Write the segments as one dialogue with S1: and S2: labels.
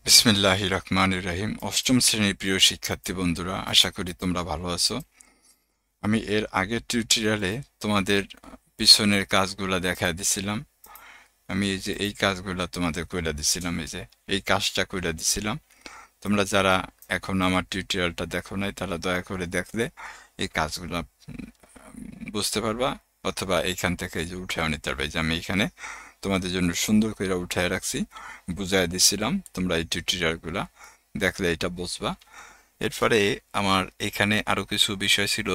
S1: বিসমিল্লাহির রহমানির রহিম। অষ্টম শ্রেণীর প্রিয় শিক্ষার্থী বন্ধুরা, আশা করি তোমরা ভালো আছো। আমি এর আগের টিউটোরিয়ালে তোমাদের পিছনের কাজগুলা দেখা দিছিলাম। আমি এই কাজগুলা তোমাদের কইরা দিছিলাম, এই কাজটা কইরা দিছিলাম। তোমরা যারা এখন আমার টিউটোরিয়ালটা দেখো নাই তারা দয়া করে দেখলে এই কাজগুলা বুঝতে পারবা, অথবা এইখান থেকে এই যে উঠে নিতে পারবে। যে আমি এখানে তোমাদের জন্য সুন্দর করে উঠায় রাখছি, বুঝাই দিছিলাম। তোমরা এই টিউটোরিয়ালগুলা দেখলে এটা বুঝবা। এরপরে আমার এখানে আরো কিছু বিষয় ছিল,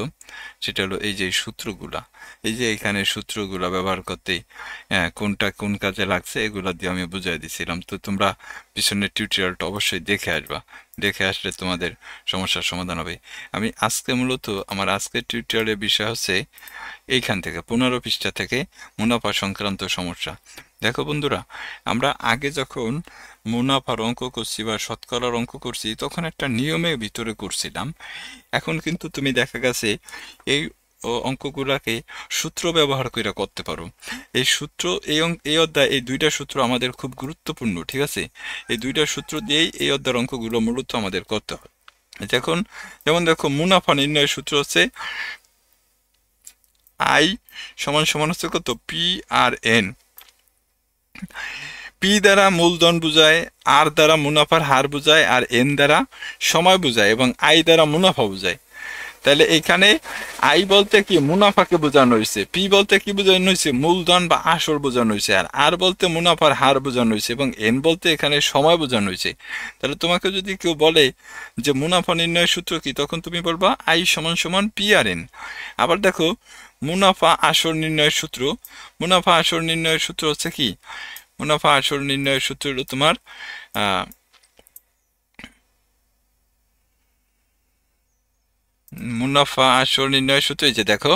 S1: সেটা হলো এই যে সূত্রগুলা। এই যে এখানে সূত্রগুলা ব্যবহার করতে কোনটা কোন কাজে লাগছে এগুলা দিয়ে আমি বুঝাই দিছিলাম। তো তোমরা পিছনের টিউটোরিয়ালটা অবশ্যই দেখে আসবা, দেখে আসলে তোমাদের সমস্যার সমাধান হবে। আমি আজকে মূলত আমার আজকের টিউটোরিয়ালের বিষয় হচ্ছে এইখান থেকে 15 পৃষ্ঠা থেকে মুনাফা সংক্রান্ত সমস্যা। দেখো বন্ধুরা, আমরা আগে যখন মুনাফার অঙ্ক করছি বা শতকরার অঙ্ক করছি তখন একটা নিয়মের ভিতরে করছিলাম। এখন কিন্তু তুমি দেখা গেছে এই অঙ্কগুলাকে সূত্র ব্যবহার করে করতে পারো। এই সূত্র এই অধ্যায় এই দুইটা সূত্র আমাদের খুব গুরুত্বপূর্ণ, ঠিক আছে? এই দুইটা সূত্র দিয়েই এই অধ্যায়ের অঙ্কগুলো মূলত আমাদের করতে হয়। যেমন দেখো, মুনাফা নির্ণয়ের সূত্র হচ্ছে আই সমান সমান হচ্ছে কত, পি আর এন। পি দ্বারা মূলধন বোঝায়, আর দ্বারা মুনাফার হার বোঝায়, আর এন দ্বারা সময় বোঝায়, এবং আই দ্বারা মুনাফা বোঝায়। তাহলে এখানে আই বলতে কি, মুনাফাকে বোঝানো হয়েছে। পি বলতে কি বোঝানো হয়েছে, মূলধন বা আসল বোঝানো হয়েছে। আর বলতে মুনাফার হার বোঝানো হয়েছে, এবং এন বলতে এখানে সময় বোঝানো হয়েছে। তাহলে তোমাকে যদি কেউ বলে যে মুনাফা নির্ণয়ের সূত্র কি, তখন তুমি বলবা আই সমান সমান পি আর এন। আবার দেখো, মুনাফা আসল নির্ণয়ের সূত্র, মুনাফা আসল নির্ণয়ের সূত্র হচ্ছে কি, মুনাফা আসল নির্ণয়ের সূত্র হলো তোমার মুনাফা আসল নির্ণয়ের সূত্র এই যে দেখো,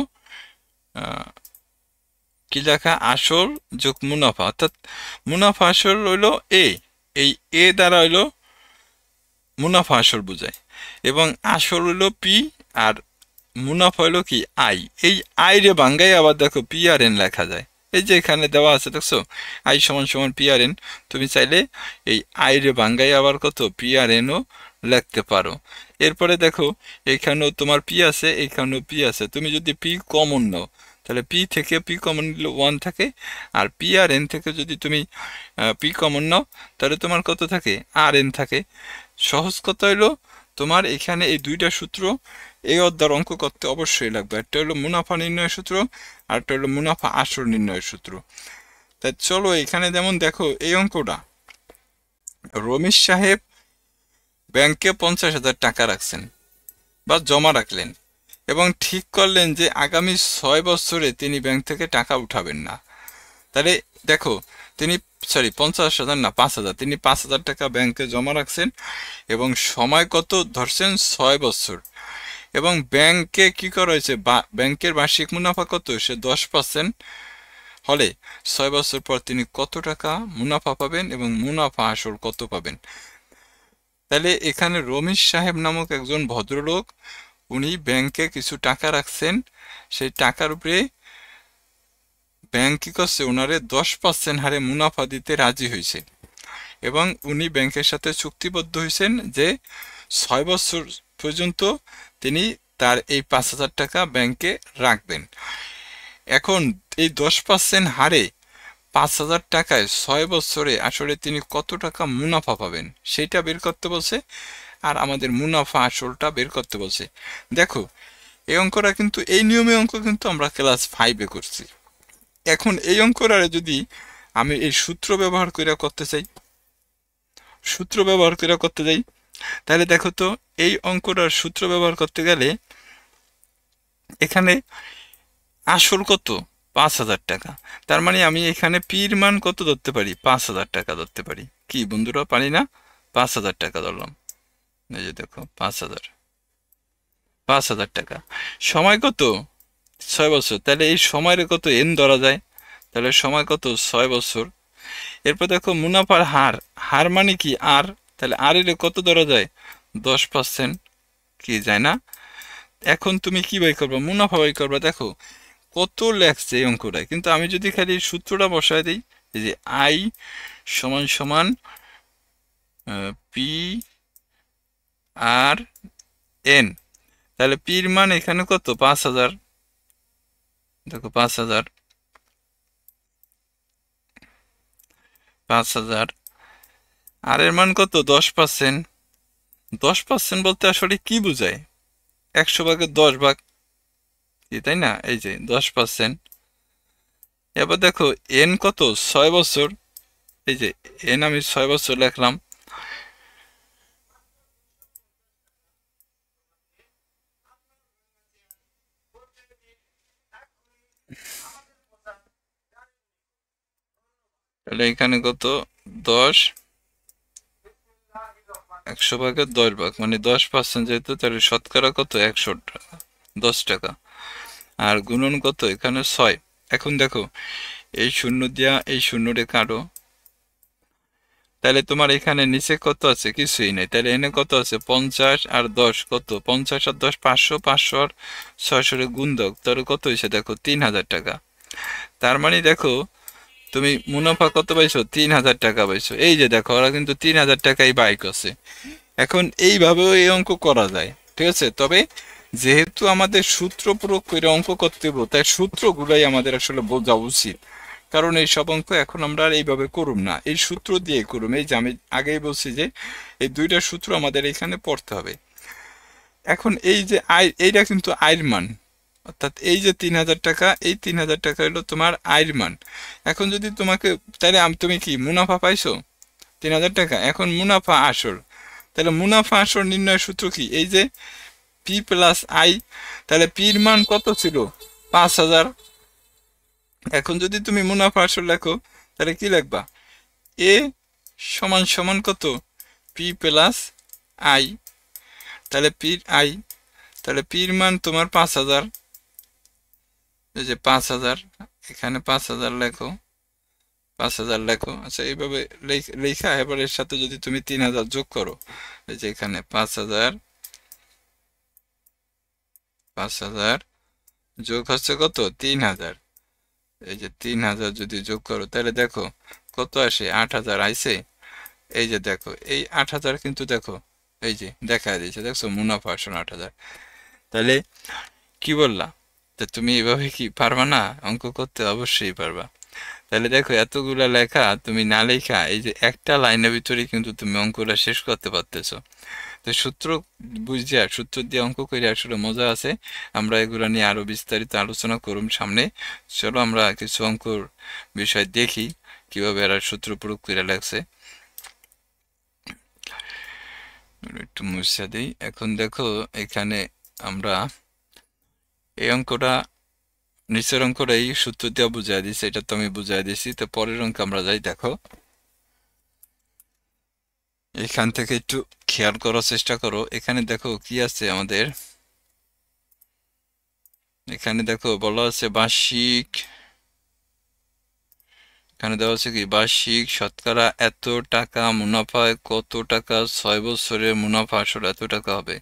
S1: কি লেখা, আসল যোগ মুনাফা, অর্থাৎ মুনাফা আসল হইলো এই এ দ্বারা হইলো মুনাফা আসল বোঝায়, এবং আসল হইলো পি, আর মুনাফা হইলো কি আই। এই আই রে ভাঙ্গাই আবার দেখো পি আর এন লেখা যায়। এই যে এখানে দেওয়া আছে দেখছো, আই সমান সমান পি আর এন। তুমি চাইলে এই আই রে ভাঙ্গাই আবার কত পি আর এনও লিখতে পারো। এরপরে দেখো, এখানেও তোমার পি আছে, এখানেও পি আছে। তুমি যদি পি কমন নাও, তাহলে পি থেকে পি কমন নিলে 1 থাকে, আর পি আর এন থেকে যদি তুমি পি কমন নাও তাহলে তোমার কত থাকে, আর এন থাকে। সহজ কথা হইলো, তোমার এখানে এই দুইটা সূত্র এই অধ্যায়ের অঙ্ক করতে অবশ্যই লাগবে। একটা হলো মুনাফা নির্ণয়ের সূত্র, আর একটা হলো মুনাফা আসল নির্ণয়ের সূত্র। তাই চলো এখানে যেমন দেখো, এই অঙ্কটা রমেশ সাহেব ব্যাংকে 50,000 টাকা রাখছেন বা জমা রাখলেন, এবং ঠিক করলেন যে আগামী 6 বছরে তিনি ব্যাংক থেকে টাকা উঠাবেন না। তাহলে দেখো, তিনি 50,000 না 5,000, তিনি 5,000 টাকা ব্যাংকে জমা রাখছেন, এবং সময় কত ধরছেন, 6 বছর। এবং ব্যাংকে কি করা হয়েছে, ব্যাংকের বার্ষিক মুনাফা কত, সে 10% হলে 6 বছর পর তিনি কত টাকা মুনাফা পাবেন, এবং মুনাফা আসল কত পাবেন। তাহলে এখানে রমেশ সাহেব নামক একজন ভদ্রলোক, উনি ব্যাংকে কিছু টাকা রাখছেন। সেই টাকার উপরে ব্যাংক কি করছে, ওনারে 10% হারে মুনাফা দিতে রাজি হয়েছে, এবং উনি ব্যাংকের সাথে চুক্তিবদ্ধ হয়েছেন যে 6 বছর পর্যন্ত তিনি তার এই 5,000 টাকা ব্যাংকে রাখবেন। এখন এই 10% হারে 5,000 টাকায় 6 বছরে আসলে তিনি কত টাকা মুনাফা পাবেন সেটা বের করতে বলছে, আর আমাদের মুনাফা আসলটা বের করতে বলছে। দেখো, এই অঙ্কটা কিন্তু, এই নিয়মে অঙ্ক কিন্তু আমরা ক্লাস 5-এ করছি। এখন এই অঙ্কটা যদি আমি এই সূত্র ব্যবহার করে করতে চাই, তাহলে দেখো তো, এই অঙ্কটার সূত্র ব্যবহার করতে গেলে এখানে আসল কত, 5,000 টাকা। তার মানে আমি এখানে পির মান কত ধরতে পারি, 5,000 টাকা ধরতে পারি। কি বন্ধুরা, পারি না? 5,000 টাকা ধরলাম। এই যে দেখো, 5,000 টাকা। সময় কত, 6 বছর। তাহলে এই সময়ের কত এন ধরা যায়, তাহলে সময় কত, 6 বছর। এরপর দেখো, মুনাফার হার, হার মানে কি আর, তাহলে আর এর কত ধরা যায়, 10%, কি যায় না? এখন তুমি কি বাই করবা, মুনাফা বাই করবা। দেখো কত লেখছে এই অঙ্কটা, কিন্তু আমি যদি খালি সূত্রটা বসায় দিই, এই যে আই সমান সমান পি আর এন, তাহলে পির মান এখানে কত? 5,000। দেখো 5,000, 5,000। আর এর মান কত? 10%। 10% বলতে আসলে কি বোঝায়? 100 ভাগের 10 ভাগ, কি তাই না? এই যে 10%। এবার দেখো এন কত? 6 বছর। এই যে এন আমি 6 বছর লিখলাম। তাহলে এখানে কত? 10, 100 ভাগের 10 ভাগ, মানে 10% যেহেতু, তাহলে শতকরা কত? 100 টাকা, 10 টাকা। আর গুণন কত? এখানে 6। এখন দেখো এই শূন্য দিয়া এই শূন্যরে কাটো, তাহলে তোমার এখানে নিচে কত আছে? কিছুই নেই। তাহলে এনে কত আছে? 50 আর 10 কত? 50 আর 10 500, 500 আর 600 রে গুণ দাও, তাহলে কত হয়েছে? দেখো 3,000 টাকা। তার মানে দেখো তুমি মুনাফা কত পাইছো? 3,000 টাকা পাইছো। এই যে দেখো ওরা কিন্তু 3,000 টাকাই বাই করছে। এখন এইভাবেও এই অঙ্ক করা যায়, ঠিক আছে। তবে যেহেতু আমাদের সূত্র প্রয়োগ করে অঙ্ক করতে হবে, তাই সূত্রগুলাই আমাদের আসলে বোঝা উচিত। কারণ এই সব অঙ্ক এখন আমরা আর এইভাবে করুম না, এই সূত্র দিয়ে করুম। এই যে আমি আগেই বলছি যে এই দুইটা সূত্র আমাদের এখানে পড়তে হবে। এখন এই যে আয়, এইটা কিন্তু আয়ের মান, অর্থাৎ এই যে 3,000 টাকা, এই 3,000 টাকা হলো তোমার আয়ের মান। এখন যদি তোমাকে, তাহলে তুমি কি মুনাফা পাইছো? 3,000 টাকা। এখন মুনাফা আসল, তাহলে মুনাফা আসল নির্ণয়ের সূত্র কি? এই যে পি প্লাস আই। তাহলে পির মান কত ছিল? 5,000। এখন যদি তুমি মুনাফা আসল লেখো, তাহলে কি লিখবা? এ সমান সমান কত? P plus I. তাহলে পির আই, তাহলে পির মান তোমার 5,000। এই যে 5,000, এখানে 5,000 লেখো, 5,000 লেখো। আচ্ছা এইভাবে লেখা, এবার এর সাথে যদি তুমি 3,000 যোগ করো, এই যে এখানে 5,000, 5,000 যোগ হচ্ছে কত? 3,000। এই যে 3,000 যদি যোগ করো, তাহলে দেখো কত আসে? 8,000 আইছে। এই যে দেখো এই 8,000 কিন্তু দেখো এই যে দেখা দিয়েছে, দেখছো মুনাফা আসলে 8,000। তাহলে কি বললা? তা তুমি এভাবে কি পারবা না অঙ্ক করতে? অবশ্যই পারবা। তাহলে দেখো এতগুলা লেখা তুমি না লেখা এই যে একটা লাইনের ভিতরে কিন্তু তুমি অঙ্কটা শেষ করতে পারতেছো। তো সূত্র বুঝিয়া, সূত্র দিয়ে অঙ্ক করে আসলে মজা আছে। আমরা এগুলা নিয়ে আরো বিস্তারিত আলোচনা করুম সামনে। চলো আমরা কিছু অঙ্কর বিষয় দেখি কিভাবে এরা সূত্র প্রয়োগ করে লাগছে। একটু মুছে দিই। এখন দেখো এখানে আমরা এই অঙ্কটা, নিচের অঙ্কটা এই সূত্র দিয়ে বুঝাই দিছি, এটা তো আমি বুঝাই দিছি। তো পরের অঙ্ক আমরা যাই। দেখো এখান থেকে একটু খেয়াল করার চেষ্টা করো। এখানে দেখো কি আছে আমাদের, এখানে দেখো বলা আছে বার্ষিক, এখানে দেওয়া আছে কি? বার্ষিক শতকরা এত টাকা মুনাফায় কত টাকা 6 বছরে মুনাফা আসল এত টাকা হবে।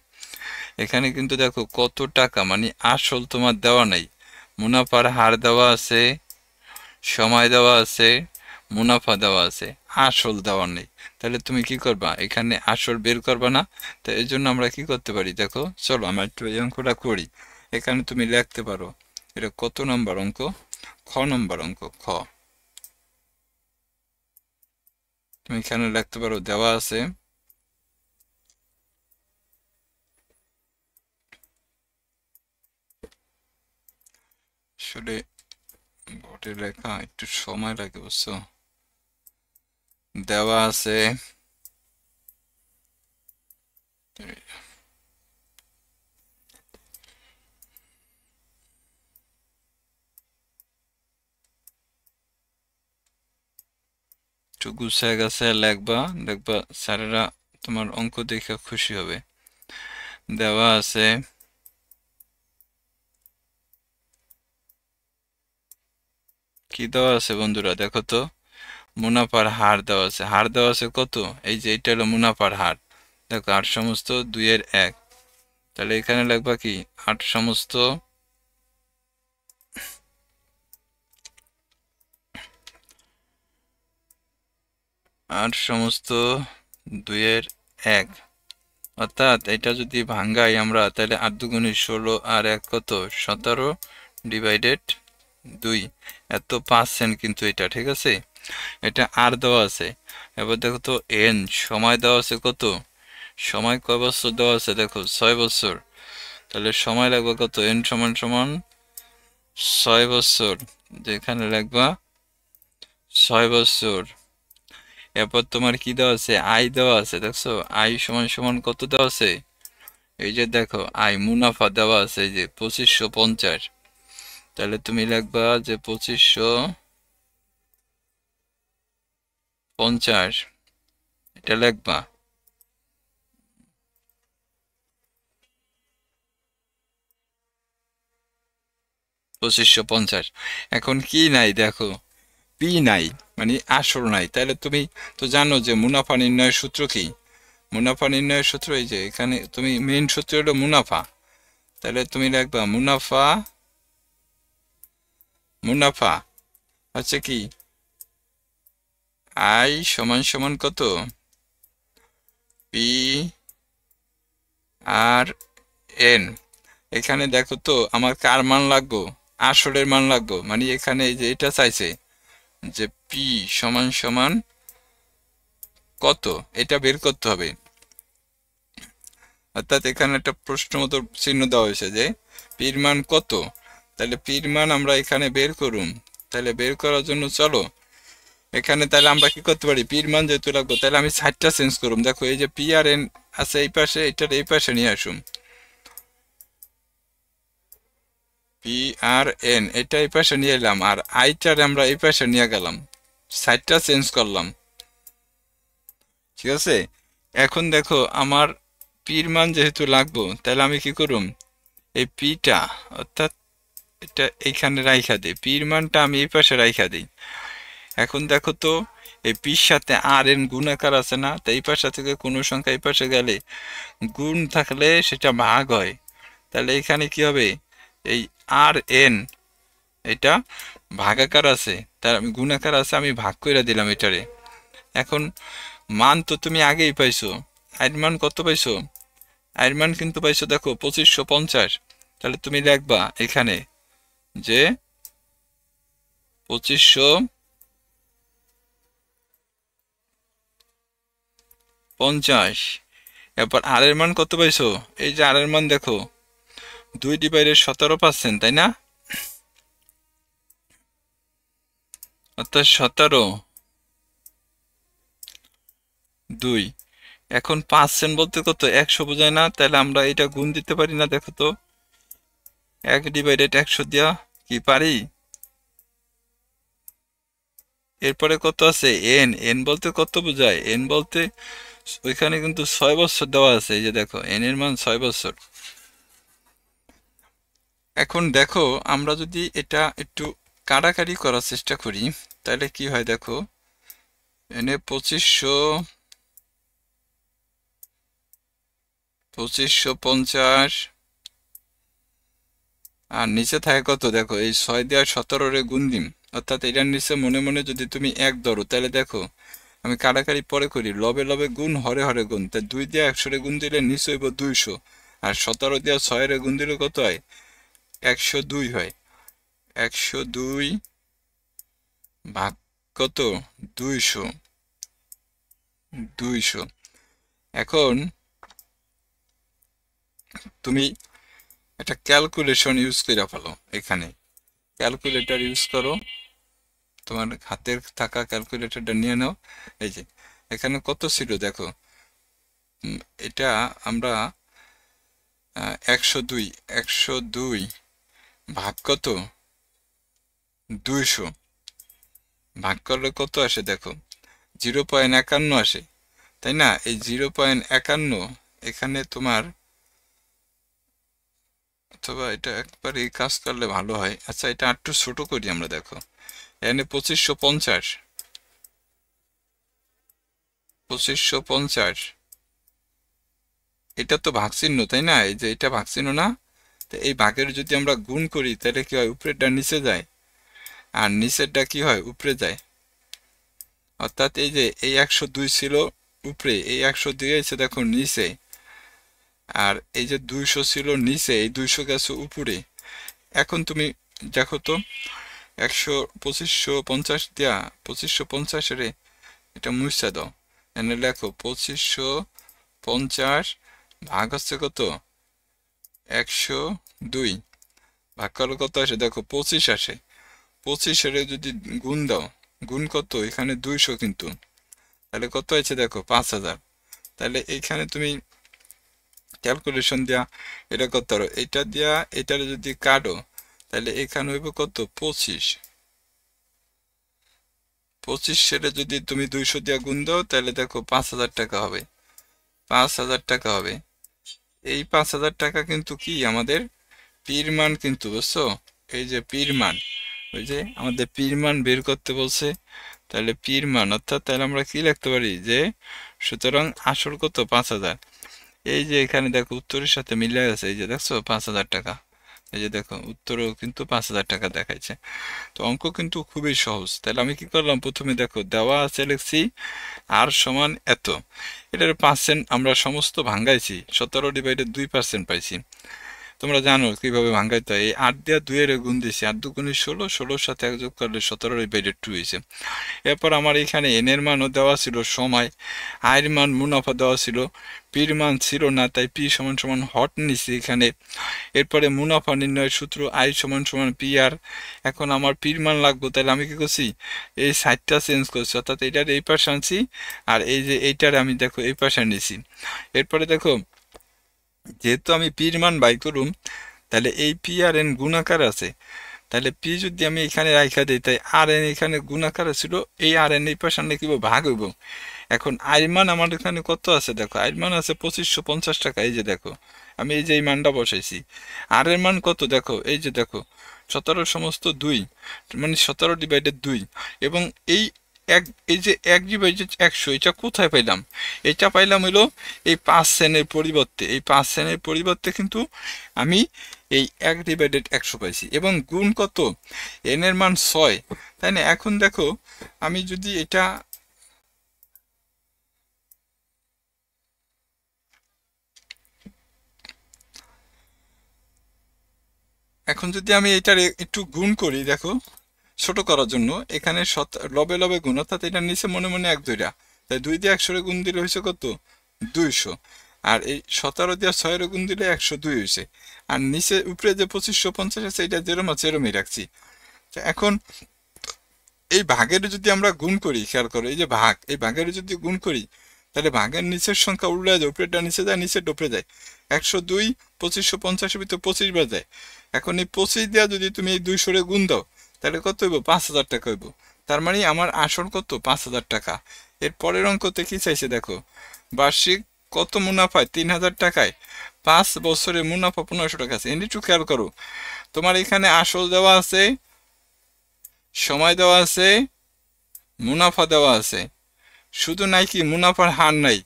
S1: এখানে কিন্তু দেখো কত টাকা, মানে আসল তোমার দেওয়া নাই, মুনাফার হার দেওয়া আছে, সময় দেওয়া আছে, মুনাফা দেওয়া আছে, আসল দেওয়া নেই। তাহলে তুমি কি করবা? এখানে আসল বের করবা না। তো এই জন্য আমরা কি করতে পারি? দেখো চলো আমরা একটু এই অঙ্কটা করি। এখানে তুমি লিখতে পারো, এটা কত নম্বর অঙ্ক? খ নম্বর অঙ্ক, খ। তুমি এখানে লিখতে পারো, দেওয়া আছে আসলে বোর্ডে লেখা একটু সময় লাগে বুঝছো। দেওয়া আছে একটু গুছায় গাছায় লেখবা, দেখবা স্যারেরা তোমার অঙ্ক দেখে খুশি হবে। দেওয়া আছে কি দেওয়া আছে বন্ধুরা? দেখো তো, মুনাফার হার দেওয়া আছে। হার দেওয়া আছে কত? এই যে এটা হলো মুনাফার হার। দেখো 8 সমস্ত 2/1। তাহলে এখানে লিখবা কি? 8 সমস্ত 8 সমস্ত 2 এর 1, অর্থাৎ এটা যদি ভাঙ্গাই আমরা তাহলে 8 দুগুণে 16 আর 1 কত 17 ডিভাইডেড 2, এত পার্সেন্ট কিন্তু এটা, ঠিক আছে। এটা আর দেওয়া আছে। এবার দেখো তো এন সময় দেওয়া আছে কত, সময় কয় বছর দেওয়া আছে দেখো 6 বছর, তাহলে সময় লাগবে কত, এন সমান সমান 6 বছর, যেখানে লিখবা 6 বছর। এরপর তোমার কি দেওয়া আছে, আই দেওয়া আছে, দেখছো আই সমান সমান কত দেওয়া আছে, এই যে দেখো আই মুনাফা দেওয়া আছে এই যে 2550, তাহলে তুমি লিখবা যে 2550, এটা লিখবা। 2550, এখন কি নাই দেখো, পি নাই, মানে আসল নাই, তাহলে তুমি তো জানো যে মুনাফা নির্ণয়ের সূত্র কি, মুনাফা নির্ণয়ের সূত্র এই যে এখানে তুমি মেইন সূত্র হলো মুনাফা, তাহলে তুমি লিখবা মুনাফা, মুনাফা হচ্ছে কি আই সমান সমান কত পি আর এন। এখানে দেখো তো আমার কার মান লাগবো, আসলের মান লাগবো, মানে এখানে এই যে এটা চাইছে যে পি সমান সমান কত, এটা বের করতে হবে। অর্থাৎ এখানে একটা প্রশ্ন মতো চিহ্ন দেওয়া হয়েছে যে পির মান কত, তাহলে পির মান আমরা এখানে বের করুম, তাহলে বের করার জন্য চলো এখানে তাহলে আমরা কি করতে পারি, পির মান যেহেতু লাগবো তাহলে আমি সাইডটা চেঞ্জ করুম। দেখো এই যে পি আর এন আছে এই পাশে, এটার এই পাশে নিয়ে আসুম, পি আর এন এটা এই পাশে নিয়ে এলাম, আর আইটার আমরা এই পাশে নিয়ে গেলাম, সাইডটা চেঞ্জ করলাম, ঠিক আছে। এখন দেখো আমার পির মান যেহেতু লাগবো তাহলে আমি কি করুম, এই পিটা অর্থাৎ এটা এইখানে রাইখা দিই, পির মানটা আমি এই পাশে রাইখা দিই। এখন দেখো তো এই পির সাথে আর এন গুণাকার আছে না, তো এই পাশে থেকে কোনো সংখ্যা এই পাশে গেলে গুণ থাকলে সেটা ভাগ হয়, তাহলে এখানে কি হবে, এই আর এন এটা ভাগাকার আছে, তার আমি গুণাকার আছে, আমি ভাগ করে দিলাম এটারে। এখন মান তো তুমি আগেই পাইছো, আয়ের মান কত পাইছো, আয়ের মান কিন্তু পাইছো দেখো 2550, তাহলে তুমি লিখবা এখানে যে 2550। এরপর আর এর মান কত পাইছো, এই যে আর এর মান দেখো 2/17%, তাই না, অর্থাৎ 17/2। এখন 5% বলতে কত, 100 বোঝায় না, তাহলে আমরা এটা গুণ দিতে পারি না, দেখো তো 1/100 দিয়া কি পারি। এরপরে কত আছে এন, এন বলতে কত বোঝায়, এন বলতে ওইখানে কিন্তু 6 বছর দেওয়া আছে, এই যে দেখো এন এর মান 6 বছর। এখন দেখো আমরা যদি এটা একটু কাটাকাটি করার চেষ্টা করি তাহলে কি হয়, দেখো এনে 2550 আর নিচে থাকে কত, দেখো এই 6 দিয়ে 17 রে গুণ দিম, অর্থাৎ এটার নিচে মনে মনে যদি তুমি 1 ধরো তাহলে দেখো আমি কাটাকাটি পরে করি, লবে লবে গুণ হরে হরে গুণ, তাই 2 দিয়ে 100 রে গুণ দিলে নিচে হইব 200, আর 17 দিয়ে 6 রে গুণ দিলে কত হয় 102 হয়, 102 ভাগ কত 200, 200। এখন তুমি একটা ক্যালকুলেশন ইউজ করে ফেলো, এখানে ক্যালকুলেটর ইউজ করো, তোমার হাতের থাকা ক্যালকুলেটরটা নিয়ে নাও। এই যে এখানে কত ছিল দেখো, এটা আমরা 102, 102 ভাগ কত 200, ভাগ করলে কত আসে দেখো 0.51 আসে, তাই না। এই 0.51 এখানে তোমার, অথবা এটা একবার এই কাজ করলে ভালো হয়, আচ্ছা এটা একটু ছোট করি আমরা, দেখো এখানে 2550, 2550 এটা তো ভাগ চিহ্ন, তাই না, এই যে এটা ভাগ চিহ্ন না, তো এই ভাগের যদি আমরা গুণ করি তাহলে কি হয়, উপরেরটা নিচে যায় আর নিচেরটা কি হয় উপরে যায়, অর্থাৎ এই যে এই 102 ছিল উপরে, এই 100 দিয়েছে দেখো নিচে, আর এই যে 200 ছিল নিচে, এই 200 গেছে উপরে। এখন তুমি দেখো তো 2550 দিয়া 2550 রে এটা মুছে দাও, এনে লেখো 2550 ভাগ হচ্ছে কত 102, ভাগ করলে কত আসে দেখো 25 আসে। 25 এর যদি গুণ দাও, গুণ কত এখানে 200 কিন্তু, তাহলে কত আছে দেখো 5000। তাহলে এইখানে তুমি ক্যালকুলেশন দিয়া এটা করতে পারো, এটা দিয়া এটার যদি কাটো তাহলে এখানে হইব কত 25 সেটা যদি তুমি 200 দিয়া গুণ দাও তাহলে দেখো 5000 টাকা হবে, 5000 টাকা হবে। এই 5000 টাকা কিন্তু কি আমাদের পীর মান কিন্তু, বুঝছো? এই যে পীর মান, ওই যে আমাদের পীর মান বের করতে বলছে, তাহলে পীর মান অর্থাৎ তাহলে আমরা কি লিখতে পারি যে সুতরাং আসল কত 5000। এই যে এখানে দেখো উত্তরের সাথে মিলে গেছে, এই যে দেখছো 5000 টাকা, এই যে দেখো উত্তরও কিন্তু 5000 টাকা দেখাইছে। তো অঙ্ক কিন্তু খুবই সহজ। তাহলে আমি কি করলাম, প্রথমে দেখো দেওয়া আছে লিখছি আর সমান এত, এটার পার্সেন্ট আমরা সমস্ত ভাঙ্গাইছি, 17/2% পাইছি। তোমরা জানো কিভাবে ভাঙ্গাইতে হয়, এই 8 দিয়ে 2 এর গুণ দিয়েছি, 8 2 গুণ 16, 16 সাথে 1 যোগ করলে 17/2 হয়েছে। এরপর আমার এখানে এন এর মানও দেওয়া ছিল, সময়, আয়ের মান, মুনাফা দেওয়া ছিল, পির মান ছিল না, তাই পি সমান সমান হট নিছি এখানে। এরপরে মুনাফা নির্ণয়ের সূত্র আই সমান সমান পি আর। এখন আমার পির মান লাগবে, তাহলে আমি কি করছি এই সাইডটা চেঞ্জ করছি, অর্থাৎ এইটার এই পাশে আনছি আর এই যে এইটার আমি দেখো এই পাশে নিছি। এরপরে দেখো যেহেতু আমি পির মান বাই করুম, তাহলে এই পি আর এন গুণাকার আছে, তাহলে পি যদি আমি এখানে রাখা দিই, তাই আর এন এখানে গুণাকার ছিল, এই আর এন এই পাশে আনলে কি ভাগ হইব। এখন আয়ের মান আমার এখানে কত আছে দেখো, আয়ের মান আছে 2550 টাকা, এই যে দেখো আমি এই যে এই মানটা বসাইছি। আর এর মান কত দেখো, এই যে দেখো 17 সমস্ত 2, মানে 17/2। এবং এই এই যে 1/100 এটা কোথায় পাইলাম, এটা পাইলাম হইলো এই 5 সেনের পরিবর্তে, এই 5 সেনের পরিবর্তে কিন্তু আমি এই 1/100 পাইছি। এবং গুণ কত, এন এর মান 6, তাই না? এখন দেখো আমি যদি এটা এখন যদি আমি এটার একটু গুণ করি, দেখো ছোট করার জন্য এখানে লবে লবে গুণ, অর্থাৎ এটা নিচে মনে মনে 1 2টা, তাই 2 দিয়ে 100 গুণ দিলে হয়েছে কত 200, আর এই 17 দিয়ে 6 গুণ দিলে 102 হয়েছে। আর নিচে উপরে যে 2550 আছে এটা যেরম আছে এরমই রাখছি। এখন এই ভাগের যদি আমরা গুণ করি, খেয়াল করো এই যে ভাগ, এই ভাগের যদি গুণ করি তাহলে ভাগের নিচের সংখ্যা উল্টে যায়, উপরেটা নিচে যায়, নিচে ডোপরে যায়। 102 2550 ভিতরে 25 বার যায়। এখন এই 25 দেওয়া যদি তুমি এই 200 গুণ দাও তাহলে কত হইব 5000 টাকা হইব। তার মানে আমার আসল কত 5000 টাকা। এর পরের অঙ্কতে কি চাইছে দেখো, বার্ষিক কত মুনাফায় 3000 টাকায় 5 বছরে মুনাফা 1500 টাকা আছে। এটি একটু খেয়াল করো, তোমার এখানে আসল দেওয়া আছে, সময় দেওয়া আছে, মুনাফা দেওয়া আছে, শুধু নাই কি মুনাফার হার নাই।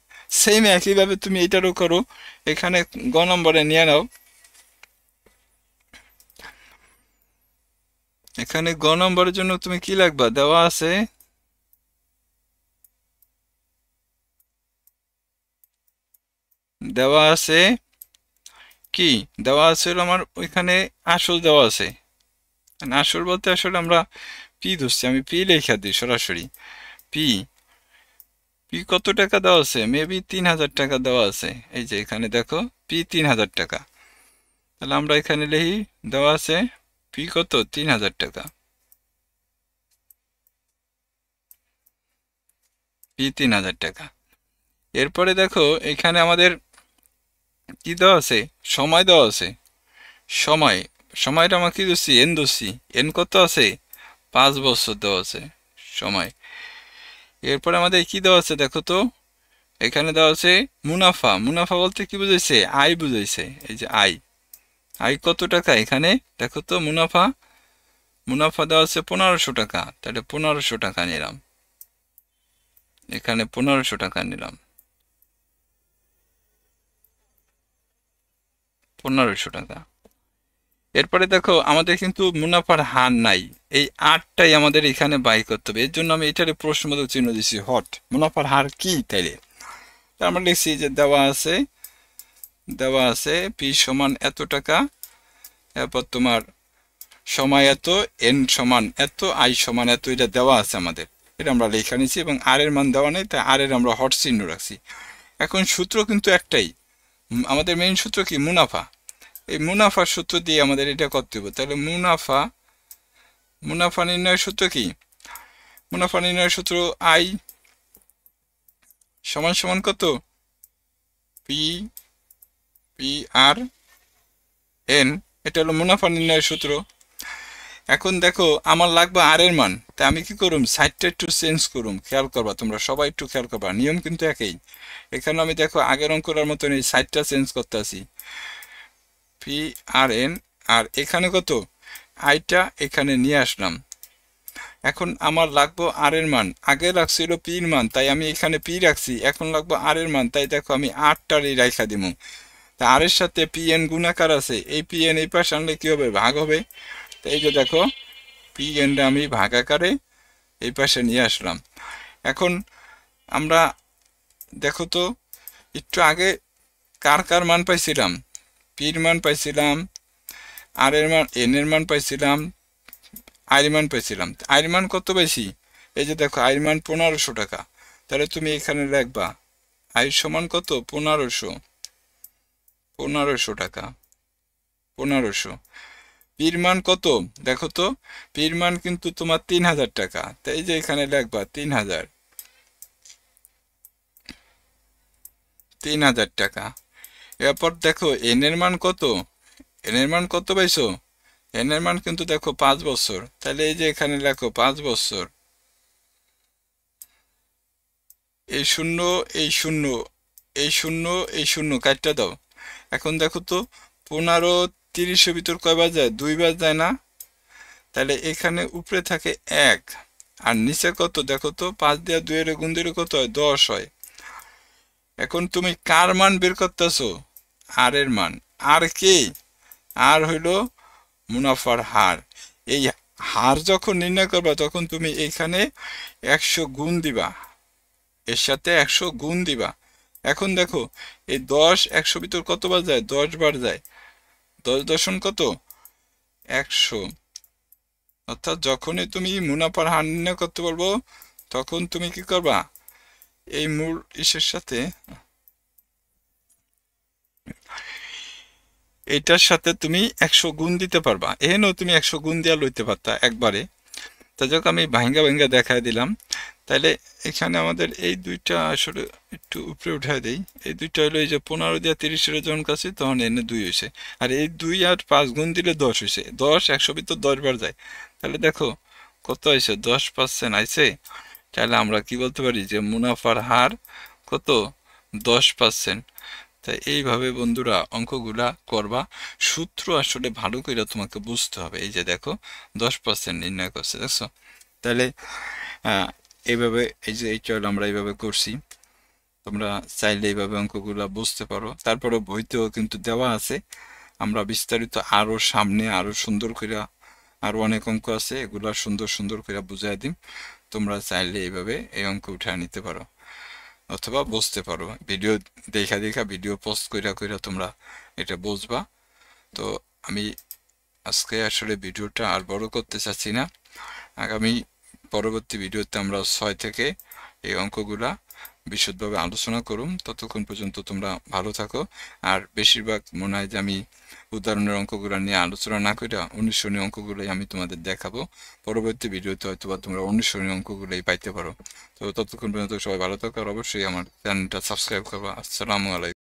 S1: সেম একইভাবে তুমি এটারও করো, এখানে গ নম্বরে নিয়ে নাও, এখানে গ নম্বরের জন্য তুমি কি লাগবা, দেওয়া আছে কি দেওয়া আছে আমার ওইখানে আসল দেওয়া আছে। আসল বলতে আসলে আমরা পি ধরছি, আমি পি লেখা দিই সরাসরি। পি পি কত টাকা দেওয়া আছে, মেবি 3000 টাকা দেওয়া আছে। এই যে এখানে দেখো পি 3000 টাকা, তাহলে আমরা এখানে লিখি দেওয়া আছে পি কত 3000 টাকা, পি 3000 টাকা। এরপরে দেখো এখানে আমাদের কি দেওয়া আছে, সময় দেওয়া আছে। সময়টা আমরা কি ধরছি, এন ধরছি। এন কত আছে 5 বছর দেওয়া আছে সময়। এরপরে আমাদের কি দেওয়া আছে দেখো তো, এখানে দেওয়া আছে মুনাফা। মুনাফা বলতে কি বুঝাইছে, আয় বুঝাইছে। এই যে আয় কত টাকা, এখানে দেখো তো মুনাফা দেওয়া আছে 1500 টাকা, তাহলে 1500 টাকা নিলাম, এখানে 1500 টাকা নিলাম, 1500 টাকা। এরপরে দেখো আমাদের কিন্তু মুনাফার হার নাই, এই 8টাই আমাদের এখানে বাই করতে হবে। এর জন্য আমি এটারে প্রশ্নবোধক চিহ্ন দিচ্ছি হট। মুনাফার হার কি তাইলে, আমরা লিখছি যে দেওয়া আছে পি সমান এত টাকা, এরপর তোমার সময় এত, এন সমান এত, আই সমান এত, এটা দেওয়া আছে আমাদের, এটা আমরা লেখা নিচ্ছি এবং আর এর মান দেওয়া নেই, তাই আর এর আমরা হট চিহ্ন রাখছি। এখন সূত্র কিন্তু একটাই, আমাদের মেইন সূত্র কি? মুনাফা। এই মুনাফার সূত্র দিয়ে আমাদের এটা করতে হবে। তাহলে মুনাফা নির্ণয়ের সূত্র কি? মুনাফা নির্ণয়ের সূত্র আই সমান সমান কত? পি আর এন, এটা হলো মুনাফা নির্ণয়ের সূত্র। এখন দেখো আমার লাগবে আর এর মান, তাই আমি কি করুম? সাইডটা একটু চেঞ্জ করুম। খেয়াল করবা, তোমরা সবাই একটু খেয়াল করবা, নিয়ম কিন্তু একই। এখানে আমি দেখো আগের অঙ্কটার মতন এই সাইডটা চেঞ্জ করতে আসি, পি আর এন, আর এখানে কত? আইটা এখানে নিয়ে আসলাম। এখন আমার লাগবো আর এর মান, আগে রাখছিল পির মান, তাই আমি এখানে পি রাখছি। এখন লাগবো আর এর মান, তাই দেখো আমি আটটারই রাখা দিব। তা আর এর সাথে পি এন গুণাকার আছে, এই পি এন এই পাশে আনলে কি হবে? ভাগ হবে। তো এই যে দেখো পি এনটা আমি ভাগ আকারে এই পাশে নিয়ে আসলাম। এখন আমরা দেখো তো একটু আগে কার মান পাইছিলাম? পির মান পাইছিলাম, আর এর মান, এন এর মান পাইছিলাম, আয়ের মান পাইছিলাম। আয়ের মান কত বেশি? এই যে দেখো আয়ের মান 1500 টাকা। তাহলে তুমি এখানে লিখবা আয় সমান কত? 1500 টাকা, 1500। পির মান কত? দেখো তো পির মান কিন্তু তোমার 3000 টাকা, তাই এই যে এখানে লিখবা 3000 টাকা। এরপর দেখো এন এর মান কত? এন এর মান কত পাইছো? এন এর মান কিন্তু দেখো 5 বছর, তাহলে এই যে এখানে লেখো 5 বছর। এই শূন্য, এই শূন্য, এই শূন্য, এই শূন্য কাটটা দাও। এখন দেখো তো 15 30-এর ভিতর কয়বার যায়? 2 বার যায় না? তাহলে এখানে উপরে থাকে 1 আর নিচে কত? দেখো তো 5 দিয়ে 2 এর গুণ দিলে কত হয়? 10 হয়। এখন তুমি কার মান বের করতেছো? আর এর মান। আর কি? আর হইল মুনাফার হার। এই হার যখন নির্ণয় করবা তখন তুমি এখানে 100 গুণ দিবা, এর সাথে 100 গুণ দিবা। এখন দেখো এই 10 100 ভিতর কতবার যায়? 10 বার যায়। 10 দশম কত? 100। অর্থাৎ যখনই তুমি মুনাফার হার নির্ণয় করতে পারবো তখন তুমি কি করবা? এই মূল ইসের সাথে, এইটার সাথে তুমি 100 গুণ দিতে পারবা। এখানেও তুমি 100 গুণ দিয়া লইতে পারতা একবারে। তা যাক আমি ভাঙ্গা ভাঙ্গা দেখায় দিলাম। তাহলে এখানে আমাদের এই দুইটা আসলে একটু উপরে উঠায় দেই। এই দুইটা হলো এই যে 15 দিয়ে 30-এর যখন কাছে তখন এনে 2 হয়েছে, আর এই 2 আর 5 গুণ দিলে 10 হয়েছে। 10 100 ভিতর 10 বার যায়। তাহলে দেখো কত হয়েছে? 10% আইছে। তাহলে আমরা কি বলতে পারি যে মুনাফার হার কত? 10%। তাই এইভাবে বন্ধুরা অঙ্কগুলা করবা। সূত্র আসলে ভালো করে তোমাকে বুঝতে হবে। এই যে দেখো 10% নির্ণয় করছে, দেখছো? তাহলে এইভাবে এই যে এই চল আমরা এইভাবে করছি। তোমরা চাইলে এইভাবে অঙ্কগুলা বুঝতে পারো। তারপরে বইতেও কিন্তু দেওয়া আছে, আমরা বিস্তারিত আরো সামনে আরো সুন্দর করে আরো অনেক অঙ্ক আছে, এগুলা সুন্দর সুন্দর করে বুঝাই দিম। তোমরা চাইলে এইভাবে এই অঙ্ক উঠে নিতে পারো অথবা বুঝতে পারো। ভিডিও দেখা ভিডিও পোস্ট কইরা তোমরা এটা বুঝবা। তো আমি আজকে আসলে ভিডিওটা আর বড় করতে চাচ্ছি না। আগামী পরবর্তী ভিডিওতে আমরা 6 থেকে এই অঙ্কগুলা বিশদভাবে আলোচনা করুম। ততক্ষণ পর্যন্ত তোমরা ভালো থাকো। আর বেশিরভাগ মনে হয় যে আমি উদাহরণের অঙ্কগুলো নিয়ে আলোচনা না করে অনুশীলনী অঙ্কগুলোই আমি তোমাদের দেখাবো। পরবর্তী ভিডিওতে হয়তো বা তোমরা অনুশীলনী অঙ্কগুলোই পাইতে পারো। তো ততক্ষণ পর্যন্ত সবাই ভালো থাকো, আর অবশ্যই আমার চ্যানেলটা সাবস্ক্রাইব করবা। আসসালামু আলাইকুম।